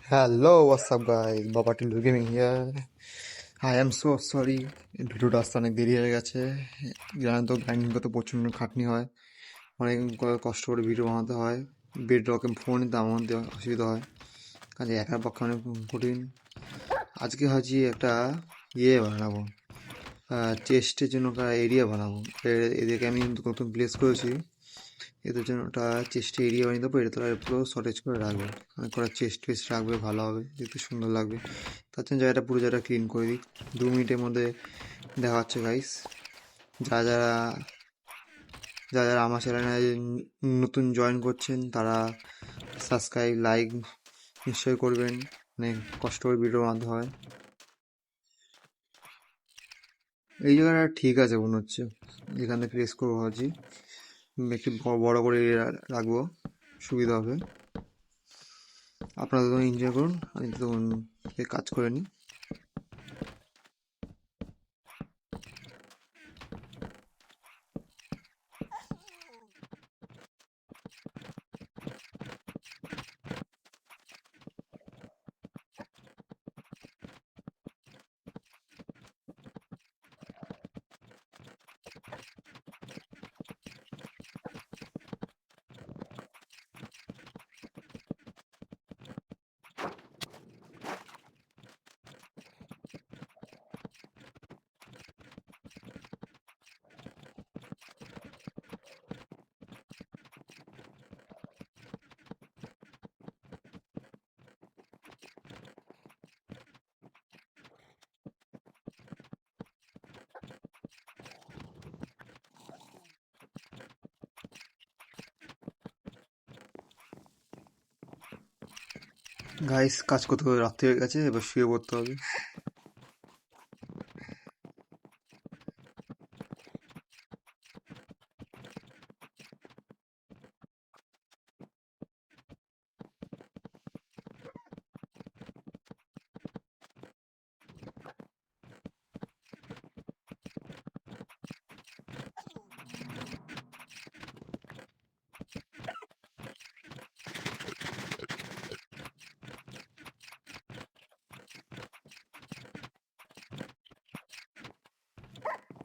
Hello, what's up guys? Baba Tindu Gaming here. I am so sorry. ভিডিওটা আসতে অনেক দেরি হয়ে গেছে। জানেন তো গ্রাইন্ডিং করতে প্রচণ্ড খাটনি হয়, অনেক কষ্ট করে ভিডিও বানাতে হয়। বেড রকে ফোন তেমন আমাদের অসুবিধা হয়, কাজে একার পক্ষে অনেক কঠিন। আজকে ভাবছি একটা বানাবো, চেস্টের জন্য একটা এরিয়া বানাবো। এদেরকে আমি নতুন প্লেস করেছি, এদের জন্য ওটা চেস্টে এরিয়া বানিয়ে দেবো। এটা তোরা পুরো শর্টেজ করে রাখবে, অনেক করা চেস্ট ফেস্ট রাখবে, ভালো হবে, দেখতে সুন্দর লাগবে। তার জন্য জায়গাটা পুরো জায়গাটা ক্লিন করে দিই। 2 মিনিটের মধ্যে দেখা হচ্ছে গাইস। যারা যারা যারা যারা আমার চ্যানেলে নতুন জয়েন করছেন তারা সাবস্ক্রাইব লাইক নিশ্চয়ই করবেন, অনেক কষ্ট করে ভিডিও বানাতে হয়। এই জায়গাটা ঠিক আছে মনে হচ্ছে, এখানে প্লেস করবো ভাবছি। একটু বড় করে রাখবো, সুবিধা হবে। আপনারা তখন এনজয় করুন, আমি তখন কাজ করে নিই। গাইস, কাজ করতে করতে রাত্রি হয়ে গেছে, এবার শুয়ে পড়তে হবে।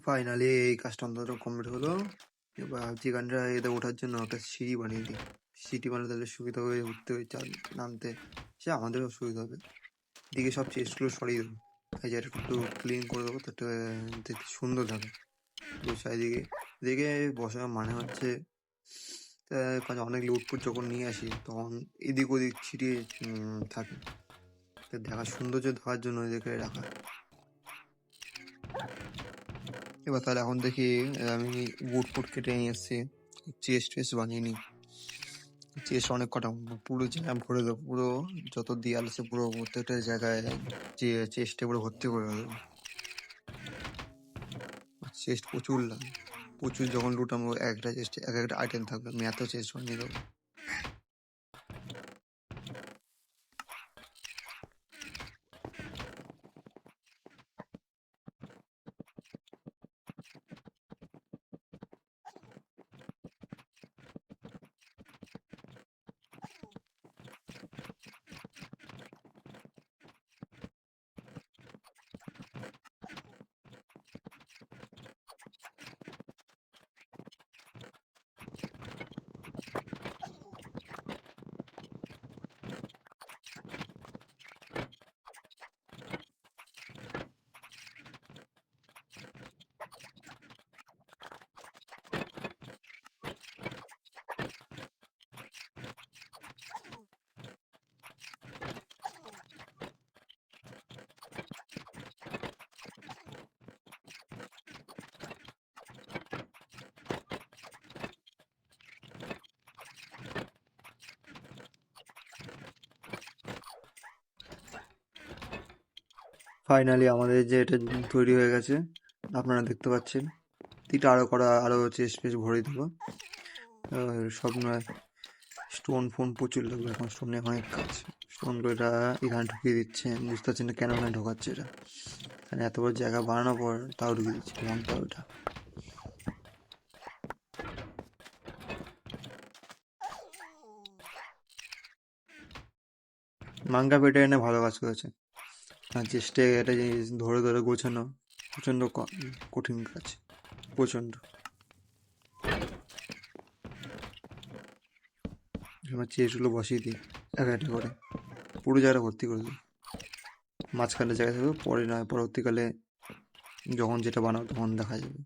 ফাইনালি এই কাজটা অন্তত কমপ্লিট হলো। এবার চিকেনটা এতে ওঠার জন্য একটা সিঁড়ি বানিয়ে দিই। সিঁড়ি বানালে তাহলে সুবিধা হবে, উঠতে নামতে, সে আমাদেরও সুবিধা হবে। দিকে সব চেস্টগুলো সরিয়ে দেবো, এই জায়গাটা একটু ক্লিন করে দেবো, তো দেখতে সুন্দর থাকে। তো চারিদিকে দিকে বসার মানে হচ্ছে, কাজে অনেক লুটপুট যখন নিয়ে আসি তখন এদিক ওদিক ছিটিয়ে থাকে, দেখার সৌন্দর্য দেখার জন্য এদেরকে রাখা। এবার তাহলে এখন দেখি, আমি বুট ফুট কেটে নিয়ে এসেছি, চেস্ট ফেস্ট বানিয়ে নিই। চেস্ট অনেক কটা পুরো জায়গা ভরে দেবো, পুরো যত দেয়াল আছে পুরো প্রত্যেকটা জায়গায় যে চেস্টে পুরো ভর্তি করে দেবো। চেস্ট প্রচুর লাগে, প্রচুর যখন লুটাবো একটা চেস্টে এক একটা আইটেম থাকবে, আমি এত চেস্ট বানিয়ে দেবো। ফাইনালি আমাদের যে এটা তৈরি হয়ে গেছে, আপনারা দেখতে পাচ্ছেন। এটা আরো চেস্ট ফেস্ট ভরে দেবো। সব নয়, স্টোন ফোন প্রচুর লাগবে, এখন স্টোনের অনেক কাজ। স্টোনগুলো এটা এখানে ঢুকিয়ে দিচ্ছে, বুঝতে পারছেন না কেন এখানে ঢোকাচ্ছে এটা। এখানে এত বড় জায়গা বানানোর পর তাও ঢুকিয়ে দিচ্ছে, ভাঙতে হবে ওটা। মাঙ্গা পেটে এনে ভালো কাজ করেছে। আর চেষ্টায় একটা জিনিস ধরে ধরে গোছানো প্রচণ্ড কঠিন কাজ, প্রচণ্ড। এবার চেস্টগুলো বসিয়ে দিই এক একটা করে, পুরো জায়গাটা ভর্তি করে দিই। মাঝখানে জায়গা থাকবে, পরে নয় পরবর্তীকালে যখন যেটা বানাবো তখন দেখা যাবে।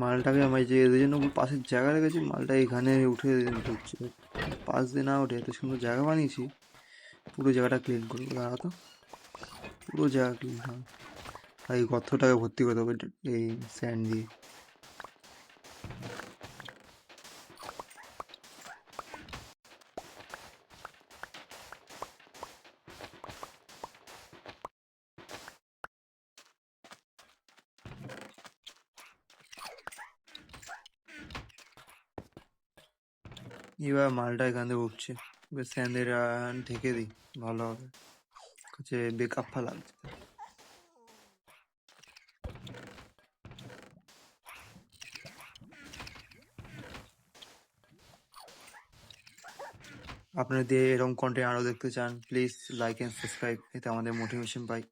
মালটাকে আমি যে এদের জন্য পাশের জায়গা রেখেছি, মালটা এখানে উঠে ঢুকছে, পাশ দিয়ে না উঠে এত সুন্দর জায়গা বানিয়েছি। পুরো জায়গাটা ক্লিন করবো, দাঁড়া তো, পুরো জায়গা ক্লিন হবে। আর এই গর্তটাকে ভর্তি করে দেবো এই স্যান্ড দিয়ে। এবার মালটা এখান থেকে উঠছে, এবার স্যান্ডের ঢেকে দিই, ভালো হবে, হচ্ছে বেকাপ্পা লাগছে। আপনারা দিয়ে এরকম কন্টেন্ট আরও দেখতে চান, প্লিজ লাইক অ্যান্ড সাবস্ক্রাইব, এতে আমাদের মোটিভেশন পাই।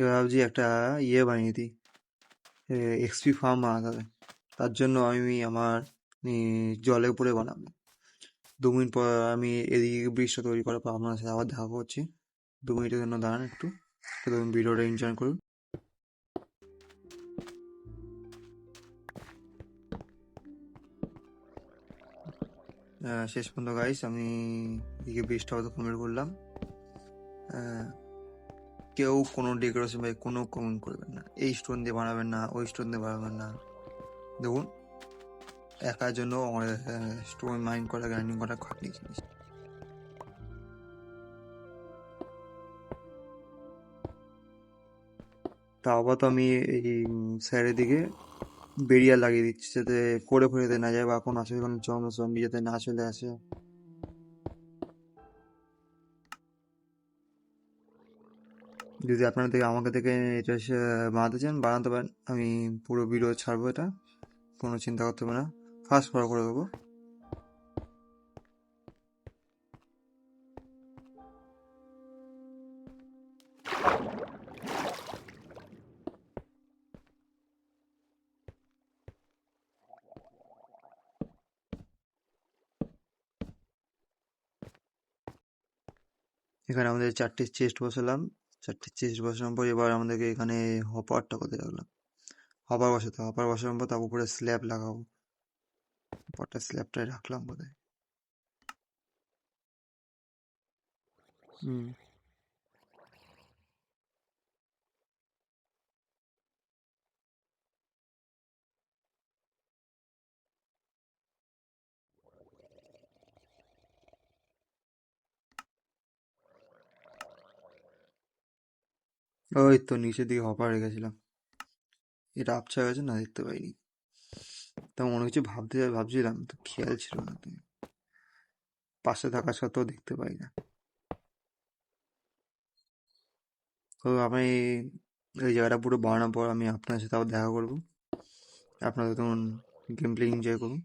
এবার ভাবছি একটা বানিয়ে দিই, এক্সপি ফার্ম বানাতে হবে। তার জন্য আমি আমার জলের উপরে বানাবো। 2 মিনিট পর আমি এদিকে ব্রিজটা তৈরি করার পর আপনার সাথে আবার দেখা করছি। 2 মিনিটের জন্য দাঁড়ান একটু, তখন ভিডিওটা এনজয় করুন। শেষ পর্যন্ত গাইস আমি এদিকে ব্রিজটা হয়তো কমপ্লিট করলাম। কেউ কোনো ডেকোরেশন বা কোনো কমেন্ট করবেন না, এই স্টোন দিয়ে বানাবেন না, ওই স্টোন দিয়ে বানাবেন না। দেখুন, একার জন্য স্টোন মাইন করা, গ্রাইন্ডিং করা খাটনি জিনিস। তা আবার তো আমি এই সাইডের দিকে বেরিয়ার লাগিয়ে দিচ্ছি, যাতে পড়ে ফেড়ে না যায় বা কোনো আসলে কোনো জম্বি যাতে না চলে আসে। যদি আপনারা থেকে আমাকে থেকে এটা বানাতে চান বানাতে পারেন, আমি পুরো ভিডিও ছাড়বো, এটা কোনো চিন্তা করতে হবে না, ফাস্ট ফরওয়ার্ড করে দেবো। এখানে আমাদের 4টে চেস্ট বসালাম, 4টে চেস্ট বসানোর পর এবার আমাদেরকে এখানে হপারটা করতে লাগলাম। হপার বসাতে, হপার বসানোর পর তার উপরে স্ল্যাব লাগাবো। হপারটা স্ল্যাবটাই রাখলাম বোধহয়। হুম, ওই তো নিচের দিকে হপার রেখেছিলাম, এটা আপচা গেছে না, দেখতে পাইনি। তা মনে কিছু ভাবছিলাম তো, খেয়াল ছিল না, তুমি পাশে থাকা সত্ত্বেও দেখতে পাই না। তো আমি এই জায়গাটা পুরো বানানোর পর আমি আপনার সাথে আবার দেখা করবো। আপনারা তখন গেম প্লে এনজয় করুন।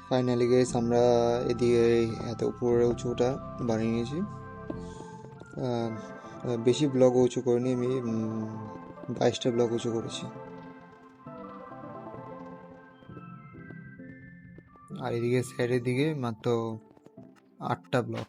ফাইনালি গেস আমরা এদিকে এত উপরে উঁচুটা বানিয়ে নিয়েছি। বেশি ব্লক উঁচু করিনি আমি, 22টা ব্লক উঁচু করেছি। আর এদিকে সাইডের দিকে মাত্র 8টা ব্লক।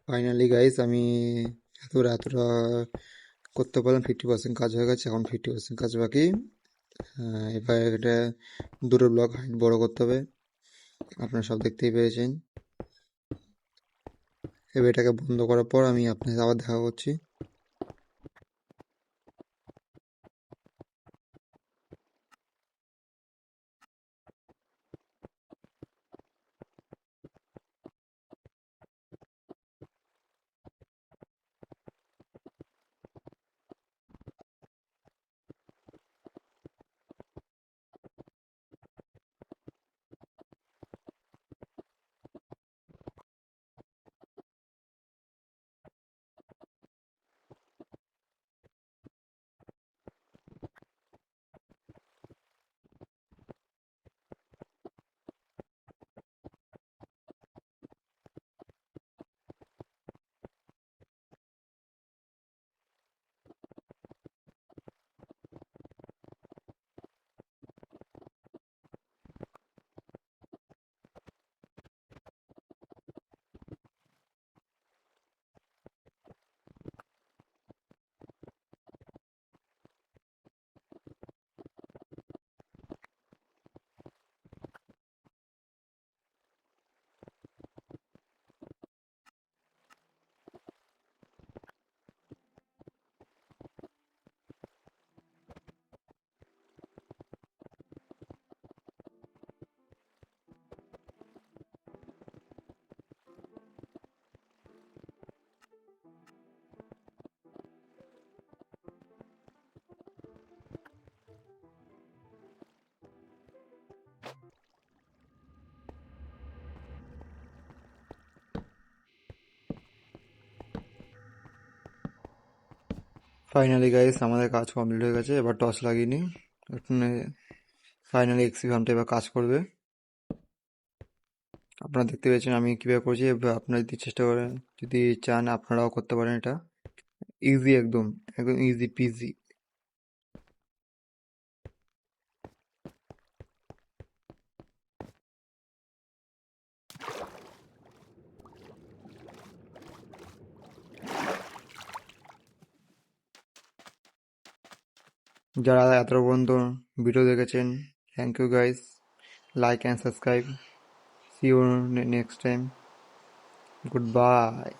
ফাইনালি গাইস আমি এতটা করতে পারলাম। 50% কাজ হয়ে গেছে, এখন 50% কাজ বাকি। এবার এটা দুটো ব্লক হাইট বড় করতে হবে, আপনারা সব দেখতেই পেয়েছেন। এবার এটাকে বন্ধ করার পর আমি আপনার সাথে আবার দেখা করছি। ফাইনালি গাইস আমাদের কাজ কমপ্লিট হয়ে গেছে, এবার টর্চ লাগিয়ে নিই। ফাইনালি এক্সি ফার্মটা এবার কাজ করবে। আপনারা দেখতে পেয়েছেন আমি কীভাবে করছি। এবার আপনারা যদি চেষ্টা করেন, যদি চান আপনারাও করতে পারেন এটা। ইজি, একদম একদম ইজি পিজি। যারা এত পর্যন্ত ভিডিও দেখেছেন, thank you guys. Like and subscribe. See you next time. Good by.